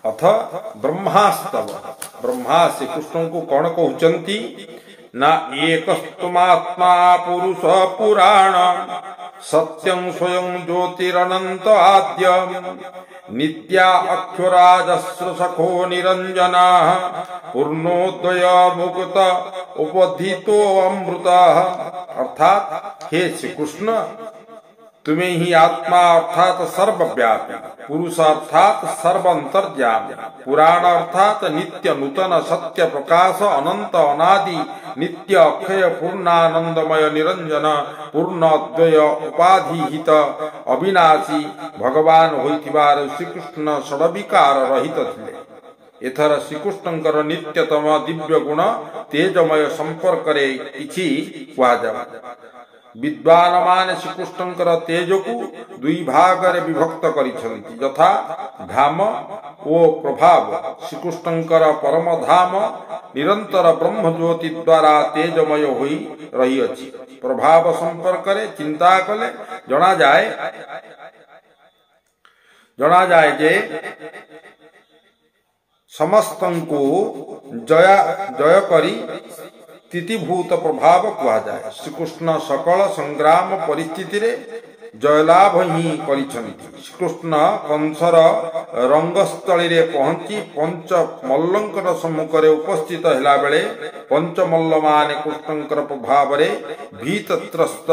अथ ब्रह्मास्तव ब्रह्मा श्रीकृष्ण को कौन कहते ना एकस्तुमात्मा पुरुष पुराण सत्यं स्वयं ज्योतिरनंत आद्य नित्या अक्षराजस्र सखो निरंजना पूर्णोदय मुक्त उपधितो अमृत। अर्थात हे श्री कृष्ण, तुम्हें ही आत्मा अर्थात सर्वव्यापी, पुरुष अर्थात सर्वंतर्यामी, पुराण अर्थात नित्य नूतन सत्य प्रकाश अनंत अनादि नित्य अक्षय पूर्णानंदमय निरंजन पूर्ण अद्वय उपाधिहित अविनाशी भगवान होइतिबार श्रीकृष्ण षडविकार रहित थिले। एथर श्रीकृष्णंकर नित्यतम दिव्य गुण तेजमय संपर्क रे किछि कुआजा। विद्वान मान श्रीकृष्णंकर तेज को दुई भाग रे विभक्त करिछन्ति, यथा धाम ओ प्रभाव। श्रीकृष्णंकर परम धाम निरंतर ब्रह्म ज्योति द्वारा तेजमय होई रही अछि। प्रभाव संपर्क रे चिंता कले जणा जाए जे समस्तंको जय करी तिथिभूत प्रभाव कहा जाए। श्रीकृष्ण सकल संग्राम परिस्थिति रे जयलाभ ही करिछन्ति। श्रीकृष्ण कंसर रंगस्थली रे पहुंची पंच मल्लंकर सम्मुख रे उपस्थित हेला बेले पंच मल्ल माने कृष्णंकर प्रभाव रे भीतत्रस्त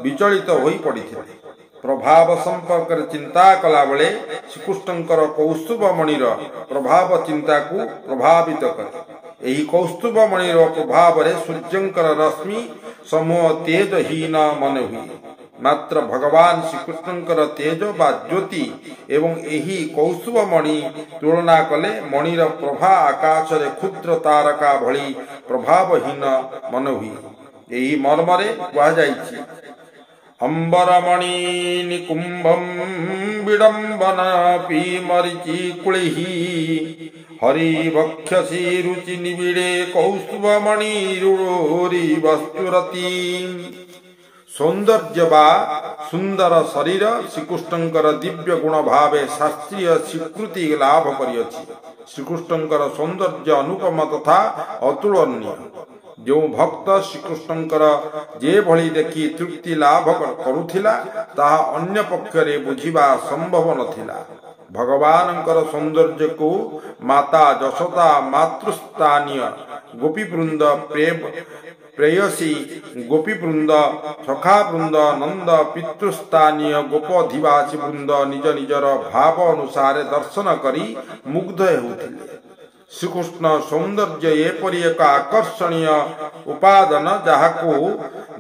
विचलित होई पड़िथिले। प्रभाव संपर्क रे चिंता कला बेले श्रीकृष्णंकर कौस्तुभ मणिर प्रभाव चिंता को प्रभावित करे। एही कौस्तुभ मणिर प्रभाव रे सूर्यंकर रश्मि समूह तेजहीन मन हुई। मात्र भगवान श्रीकृष्णंकर तेज बा ज्योति एवं एही कौस्तुभ मणि तुलना कले मणिर प्रभा आकाश रे क्षुद्र तारका भली प्रभावहीन मन हुई। एही मर्मरे कहा जाइछि, अंबरमणि निकुंभम विडंबन पीमरिचि कुलिहि हरि भक्षसी रुचि निबिड़े कौस्तुभमणि रूढ़ी वस्तुरती। सौंदर्य बा सुंदर शरीर श्रीकृष्णंकर दिव्य गुण भावे शास्त्रीय स्वीकृति लाभ करियछि। श्रीकृष्णंकर सौंदर्य अनुपम तथा अतुलनीय। जो भक्त श्रीकृष्णंकर जे भली देखि तृप्ति लाभ करुथिला ताहा अन्य पक्षरे बुझिबा संभव नथिला। भगवानंकर सौंदर्य को माता जशोदा मातृस्थानीय गोपीवृंद प्रेयसी गोपीवृंद सखा वृंद नंद पितृस्थानीय गोपधिवासी वृंद निज निजर भाव अनुसार दर्शन करी मुग्ध हेउथिले। श्रीकृष्ण सौंदर्य एपरि एक आकर्षणीय उपादान जहाको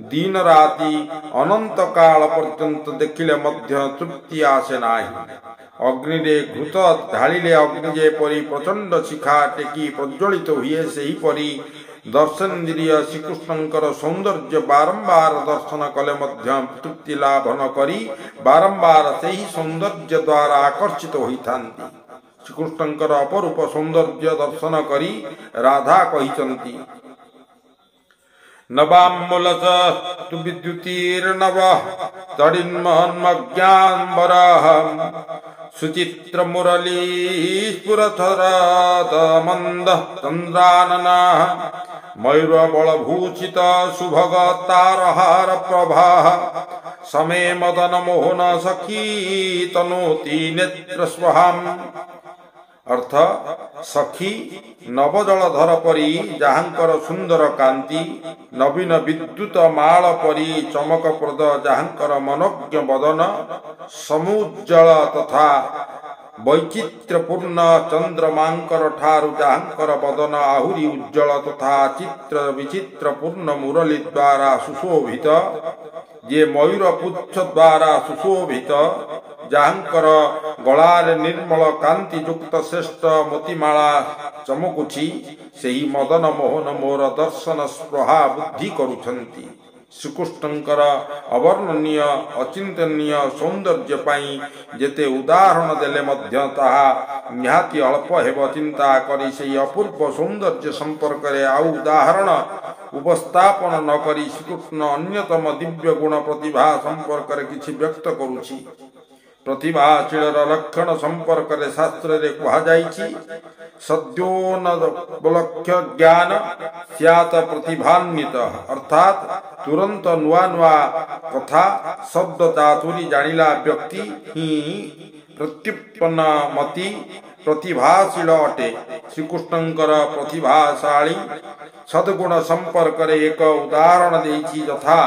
दिन राति अनंत काल पर्यंत देखिले मध्य तृप्ति आसे नाही। अग्नि रे घृत ढालिले अग्नि जेपरि प्रचंड शिखा टेकी प्रज्वलित हुए सेही परि दर्शनेन्द्रिय श्रीकृष्णंकर सौंदर्य बारंबार दर्शन कले मध्य तृप्ति लाभ न करी बारंबार सेही सौंदर्य द्वारा आकर्षित होइथांती। श्रीकृष्णंकर अपरूप सौंदर्य दर्शन करी राधा कहिचंती, नवाम्बुलस तु विद्युतीर्नव तडिन्मन्मज्ञाम्बरः सुचित्र मुरली स्फुरथरत मंद चंद्राननः मयूर बलभूषित सुभग तारहार प्रभा समे मदन मोहन सखी तनोति नेत्र स्वहाम। अर्थ सखी नवजलधर परी जहांकर सुंदर कांति नवीन विद्युत माल परी चमकप्रद जहांकर मनोज्ञ बदन समुज्जल तथा वैचित्र्यपूर्ण चंद्रमांकर ठारु जहांकर बदन आहुरी उज्जल तथा चित्र विचित्रपूर्ण मुरली द्वारा सुशोभित जे मयूर पुच्छ द्वारा सुशोभित जहांकर गलार निर्मल कांति युक्त श्रेष्ठ मोतीमाला चमकुछि सेही मदन मोहन मोर दर्शन स्पृहा बुद्धि करुछन्ति। श्रीकृष्णंकर अवर्णनीय अचिंतनीय सौंदर्य पाई जेते उदाहरण देले मध्य ताहा निहाती अल्प हेब। चिंता करी सेही अपूर्व सौंदर्य संपर्क रे आउ उदाहरण उपस्थापन न करी श्रीकृष्ण अन्यतम दिव्य गुण प्रतिभा संपर्क रे किछि व्यक्त करुछि। प्रतिभाशील लक्षण संपर्क रे शास्त्र रे कहा जाइछि सद्योनवलक्ष्य ज्ञान स्यात प्रतिभान्वित अर्थात तुरंत नुआ नुआ कथा शब्द चातुरी जानिला व्यक्ति ही प्रत्युत्पन्न मति प्रतिभाशील अटे। श्रीकृष्णंकर प्रतिभाशाली सद्गुण संपर्क रे एक उदाहरण देछि यथा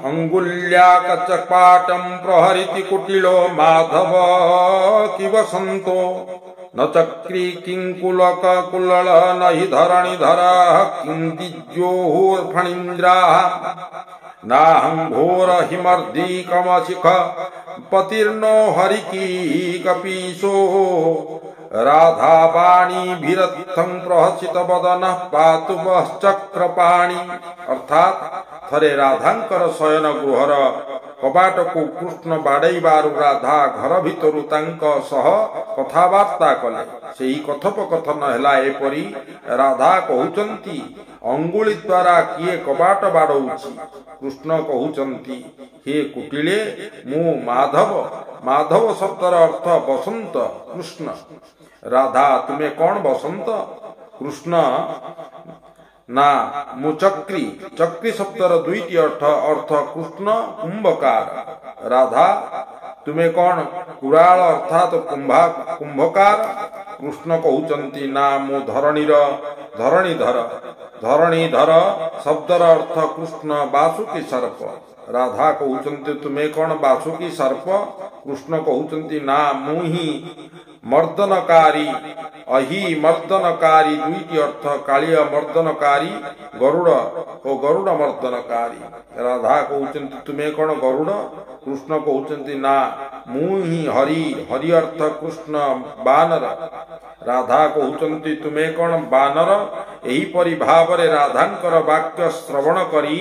अंगुल्याकचपाटं प्रहरिति कुटिलो माधव किवसन्तो न चक्री किंकुलक कुल्लल न हि धरणिधर किंदिज्योर्फणीन्द्राः नाहं घोर हिमर्दी कमशिख पतिर्नो हरिकी कपीशो राधावाणी भीरत्थं प्रहसित बदन पातु चक्रपाणी अर्थात थरे राधांकर शयन गृहर कबाट को कृष्ण बाड़ेबारु राधा घर भितरु तांक सह कथावार्ता कले सेही कथोपकथन हेला एपरी राधा कहउचंती अंगुली द्वारा किए कबाट बाड़ौछि कृष्ण कहउचंती हे कुटिले मु माधव माधव शब्दर अर्थ बसंत कृष्ण राधा तुम्हें कौन बसंत कृष्ण ना मुचक्री चक्री शब्दर दुईटी अर्थ कृष्ण कुंभकार राधा तुम्हें कौन कुराल अर्थात कुंभकार कृष्ण कहउचंती ना मु धरणीधर शब्दर अर्थ कृष्ण बासुकी सर्प राधा कहउचंती तुम्हें कौन बासुकी सर्प कृष्ण कहउचंती ना मुही मर्दनकारी अहि मर्दनकारी दुईटी अर्थ कालिय मर्दनकारी गरुड़ ओ गरुड़ मर्दनकारी राधा कहउचंती तुम्हें कौन गरुड़ कृष्ण कहउचंती ना मुही हरि हरि अर्थ कृष्ण बानर राधा कहउचंती तुम्हें कौन बानर एही परि भावरे राधांकर वाक्य श्रवण करी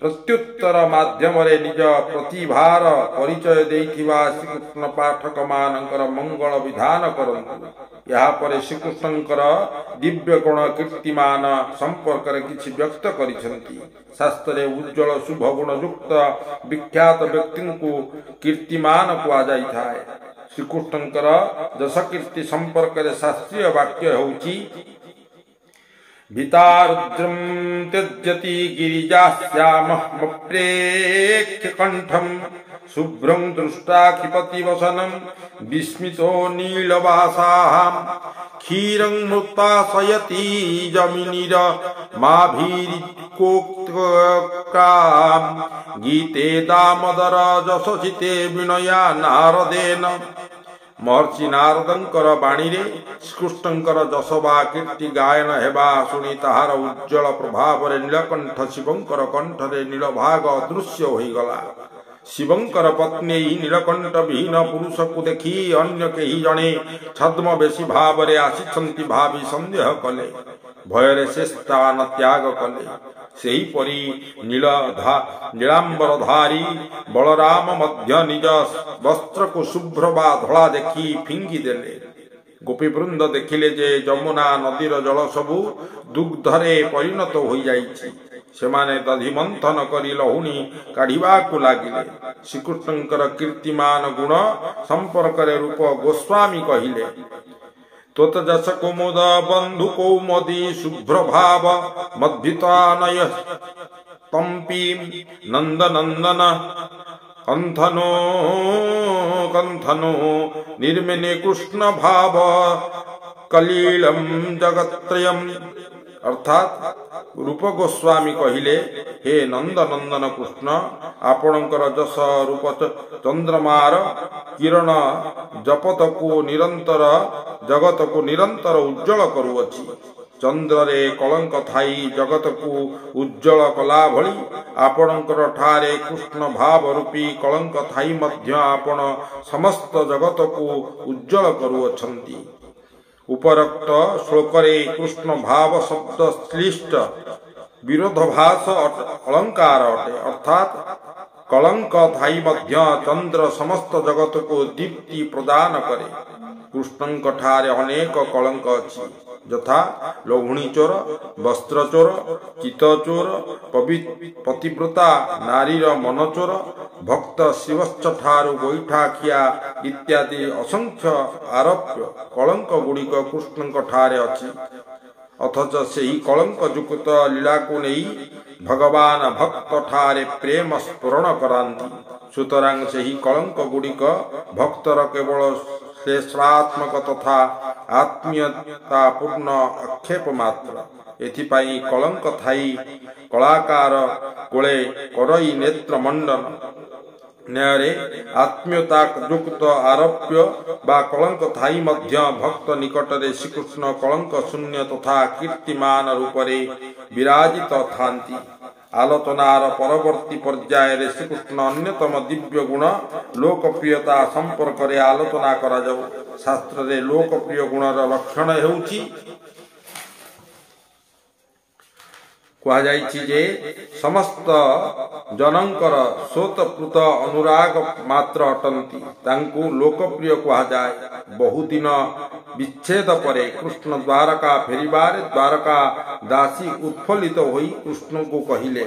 प्रत्युत्तर माध्यम रे निज प्रतिभार परिचय देइथिबा श्रीकृष्ण पाठक मानकर मंगल विधान करंतु। यहाँ पर श्रीकृष्णंकर दिव्य गुण कीर्तिमान संपर्क रे किछि व्यक्त करिसेंती। शास्त्रे उज्जवल शुभ गुण युक्त विख्यात व्यक्ति को कीर्तिमान कुआ जाइथाय। श्रीकृष्णंकर जस कीर्ति संपर्क रे शास्त्रीय वाक्य होउछि भीतारुद्रं त्यजति गिरिजास्यामप्रेक्ष्य कंठं शुभ्रं दृष्टाखिपतिवसनं विस्मितो नीलवासां क्षीरं मृत्ताशयति जमिनीर माभीरिकोक्तां गीते दामोदर जशसिते विनया नारदेन महर्षि नारदंकर बाणी रे श्रीकृष्णंकर जशबा कीर्ति गायन हेबा शुणी ताहार उज्जवल प्रभाव रे नीलकंठ शिवंकर कंठ रे नीलभाग अदृश्य होई गला। शिवंकर पत्नी नीलकंठ विहीन पुरुष को देखी अन्य केही जणे छद्मवेशी भाव रे आसीछंती भावी संदेह कले भୟରେ से स्थान त्याग कले। सेही परी नीलांबरधारी बलराम मध्य निज वस्त्र को शुभ्र बा धला देखी फिंगी देले। गोपीवृंद देखिले जे जमुना नदीर जल सबु दुग्धरे परिणत होई जाइछि। सेमाने दधि मंथन करी लहुणी काढ़िबाकु लागिले। श्रीकृष्णंकर कीर्तिमान गुण संपर्क रे रूप गोस्वामी कहिले त्वत जस कुमुद बंधु कौमदी शुभ्र भाव मद्भितानय तंपी नंद नंदन कंथनो कंथनो निर्मिने कृष्ण भाव कलीलम जगत्रयम अर्थात रूप गोस्वामी कहिले हे नंद नंदन कृष्ण आपणकर जस रूप चंद्रमार किरण जपत को निरंतर जगत को निरंतर उज्जवल करुअछि। चंद्र रे कलंक थाई जगत को उज्जवल कला भली आपणकर ठारे कृष्ण भाव रूपी कलंक थाई मध्य आपण समस्त जगत को उज्जवल करुअछंती। उपरोक्त श्लोक रे कृष्ण भाव शब्द श्लिष्ट विरोधभास अलंकार अटे अर्थात कलंक थाई मध्य चंद्र समस्त जगत को दीप्ति प्रदान करे। कृष्णंक ठारे अनेक कलंक अछि ଯଥା ଲହୁଣୀ ଚୋର, ବସ୍ତ୍ର ଚୋର, ଚିତ ଚୋର, ପତିବ୍ରତା ନାରୀର ମନ ଚୋର, ଭକ୍ତ ଶିବଶ୍ଚ ଠାରୁ ଗୋଇଠା ଖିଆ ଇତ୍ୟାଦି ଅସଂଖ୍ୟ ଆରୋପ୍ୟ କଳଙ୍କ ଗୁଡ଼ିକ କୃଷ୍ଣଙ୍କ ଠାରେ ଅଛି। ଅଥଚ ସେହି କଳଙ୍କ ଯୁକ୍ତ ଲୀଳାକୁ ନେଇ ଭଗବାନ ଭକ୍ତ ଠାରେ ପ୍ରେମ ସ୍ଫୁରଣ କରାନ୍ତି। ସୁତରାଂ ସେହି କଳଙ୍କ ଗୁଡ଼ିକ ଭକ୍ତର କେବଳ ଶ୍ଲେଷାତ୍ମକ ତଥା ଆତ୍ମୀୟତାପୂର୍ଣ୍ଣ ଆକ୍ଷେପ ମାତ୍ର। ଏଥିପାଇଁ କଳଙ୍କ ଥାଇ କଳାକାର କୋଳେ କରଇ ନେତ୍ର ମଣ୍ଡନ ନ୍ୟାୟରେ ଆତ୍ମୀୟତା ଯୁକ୍ତ ଆରୋପ୍ୟ ବା କଳଙ୍କ ଥାଇ ମଧ୍ୟ ଭକ୍ତ ନିକଟରେ ଶ୍ରୀକୃଷ୍ଣ କଳଙ୍କ ଶୂନ୍ୟ ତଥା କୀର୍ତ୍ତିମାନ ରୂପରେ ବିରାଜିତ ଥାନ୍ତି। ଆଲୋଚନାର ପରବର୍ତ୍ତୀ ପର୍ଯ୍ୟାୟରେ ଶ୍ରୀକୃଷ୍ଣ ଅନ୍ୟତମ ଦିବ୍ୟ ଗୁଣ ଲୋକପ୍ରିୟତା ସମ୍ପର୍କରେ ଆଲୋଚନା କରାଯାଉ। ଶାସ୍ତ୍ରରେ ଲୋକପ୍ରିୟ ଗୁଣର ଲକ୍ଷଣ ହେଉଛି କୁହାଯାଇଛି ଯେ ସମସ୍ତ ଜନଙ୍କର ସ୍ୱତଃପୃତ ଅନୁରାଗ ମାତ୍ର ଅଟନ୍ତି, ତାଙ୍କୁ ଲୋକପ୍ରିୟ କୁହାଯାଏ। ବହୁଦିନ ବିଚ୍ଛେଦ ପରେ କୃଷ୍ଣ ଦ୍ୱାରକା ଫେରିବାରେ ଦ୍ୱାରକା ଦାସୀ ଉତ୍ଫୁଲ୍ଲିତ ହୋଇ କୃଷ୍ଣଙ୍କୁ କହିଲେ,